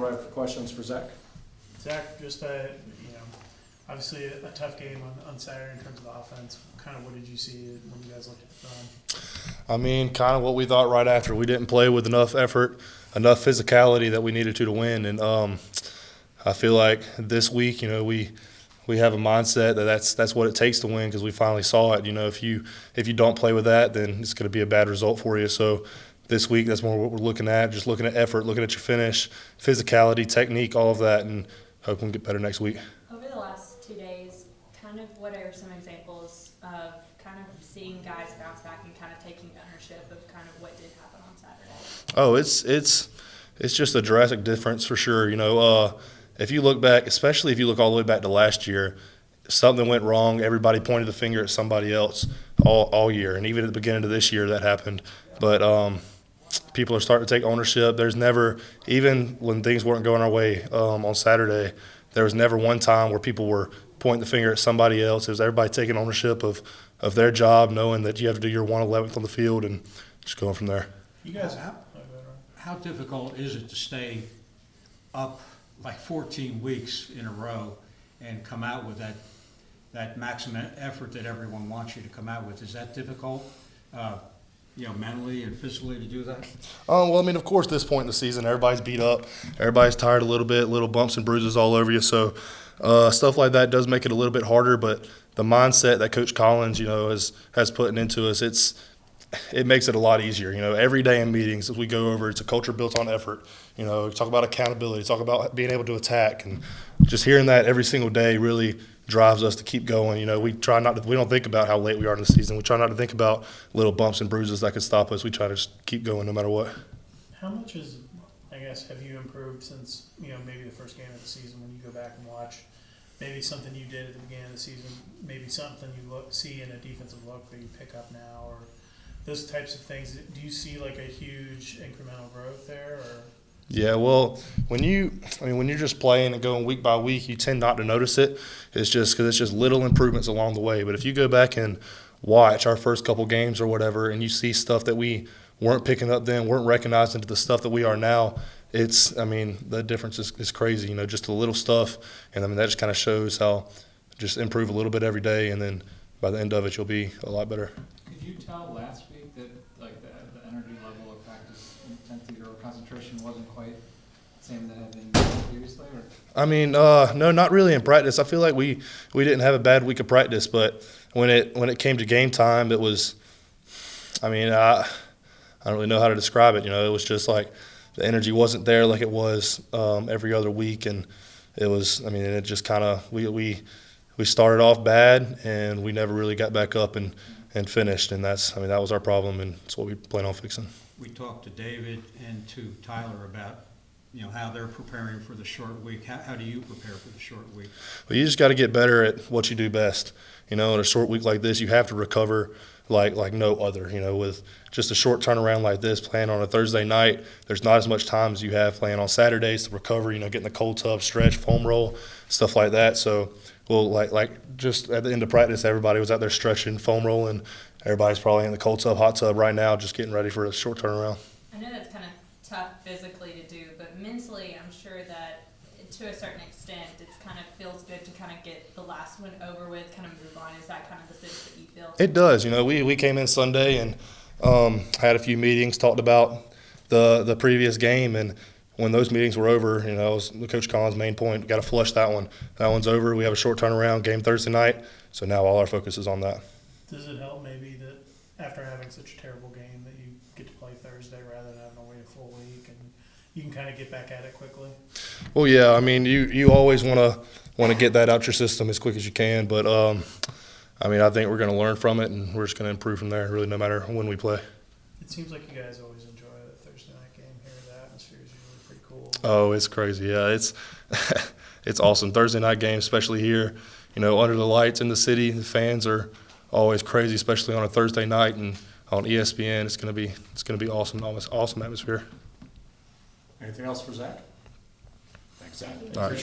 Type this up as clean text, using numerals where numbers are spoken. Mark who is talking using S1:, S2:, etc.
S1: Right, for questions for Zach?
S2: Zach, just obviously a tough game on Saturday in terms of the offense. Kind of what did you see when you guys looked at the film?
S3: I mean, kind of what we thought right after. We didn't play with enough effort, enough physicality that we needed to win. And I feel like this week, we have a mindset that's what it takes to win because we finally saw it. If you don't play with that, then it's going to be a bad result for you. So this week, that's more what we're looking at, just looking at effort, looking at your finish, physicality, technique, all of that, and hope we can get better next week.
S4: Over the last 2 days, kind of what are some examples of kind of seeing guys bounce back and kind of taking ownership of kind of what did happen on Saturday?
S3: Oh, it's just a drastic difference for sure. If you look back, especially if you look all the way back to last year, something went wrong. Everybody pointed the finger at somebody else all year, and even at the beginning of this year that happened. But people are starting to take ownership. There's never, even when things weren't going our way on Saturday, there was never one time where people were pointing the finger at somebody else. It was everybody taking ownership of their job, knowing that you have to do your 1/11th on the field, and just going from there.
S2: You guys,
S5: How difficult is it to stay up like 14 weeks in a row and come out with that maximum effort that everyone wants you to come out with? Is that difficult, mentally and physically to do that?
S3: Well, I mean, of course, this point in the season, everybody's beat up. Everybody's tired a little bit, little bumps and bruises all over you. So stuff like that does make it a little bit harder. But the mindset that Coach Collins, has put into us, it makes it a lot easier. Every day in meetings as we go over, it's a culture built on effort. We talk about accountability, talk about being able to attack, and just hearing that every single day really drives us to keep going. We don't think about how late we are in the season. We try not to think about little bumps and bruises that could stop us. We try to just keep going no matter what.
S2: how much have you improved since maybe the first game of the season when you go back and watch? Maybe something you did at the beginning of the season, maybe something you see in a defensive look that you pick up now, or those types of things. Do you see like a huge incremental growth there? Or?
S3: Yeah, well, when you're just playing and going week by week, you tend not to notice it. It's just because it's just little improvements along the way. But if you go back and watch our first couple games or whatever, and you see stuff that we weren't picking up then, weren't recognizing to the stuff that we are now, the difference is crazy. Just the little stuff, and that just kind of shows how just improve a little bit every day, and then by the end of it, you'll be a lot better.
S6: Could you tell last week that the energy level of practice intensity or concentration wasn't quite the same that had been previously? Or?
S3: No, not really in practice. I feel like we didn't have a bad week of practice, but when it came to game time, it was. I don't really know how to describe it. It was just like the energy wasn't there like it was every other week, and it was. It just kind of we started off bad, and we never really got back up and finished, and that was our problem, and that's what we plan on fixing.
S5: We talked to David and to Tyler about how they're preparing for the short week. How do you prepare for the short week?
S3: Well, you just got to get better at what you do best. In a short week like this, you have to recover like no other. With just a short turnaround like this, playing on a Thursday night, there's not as much time as you have playing on Saturdays to recover. Getting the cold tub, stretch, foam roll, stuff like that. So, like just at the end of practice, everybody was out there stretching, foam rolling. Everybody's probably in the cold tub, hot tub right now, just getting ready for a short turnaround.
S4: I know that's kind of tough physically to do, but mentally, I'm sure that to a certain extent, it kind of feels good to kind of get the last one over with, kind of move on. Is that kind of the sense that you feel?
S3: It does. We came in Sunday and had a few meetings, talked about the previous game, and when those meetings were over, it was Coach Collins' main point. Got to flush that one. That one's over. We have a short turnaround game Thursday night, so now all our focus is on that.
S2: Does it help maybe that after having such a terrible game that you get to play Thursday rather than having to wait a full week, and you can kind of get back at it quickly?
S3: Well, yeah. You always want to get that out your system as quick as you can, but I think we're going to learn from it, and we're just going to improve from there. Really, no matter when we play.
S2: It seems like you guys always enjoy the Thursday night game here. The atmosphere is usually pretty cool.
S3: Oh, it's crazy. Yeah, it's awesome. Thursday night game, especially here. Under the lights in the city, the fans are always crazy, especially on a Thursday night and on ESPN. It's going to be awesome. Awesome atmosphere.
S1: Anything else for Zach? Thanks, Zach.
S3: All right.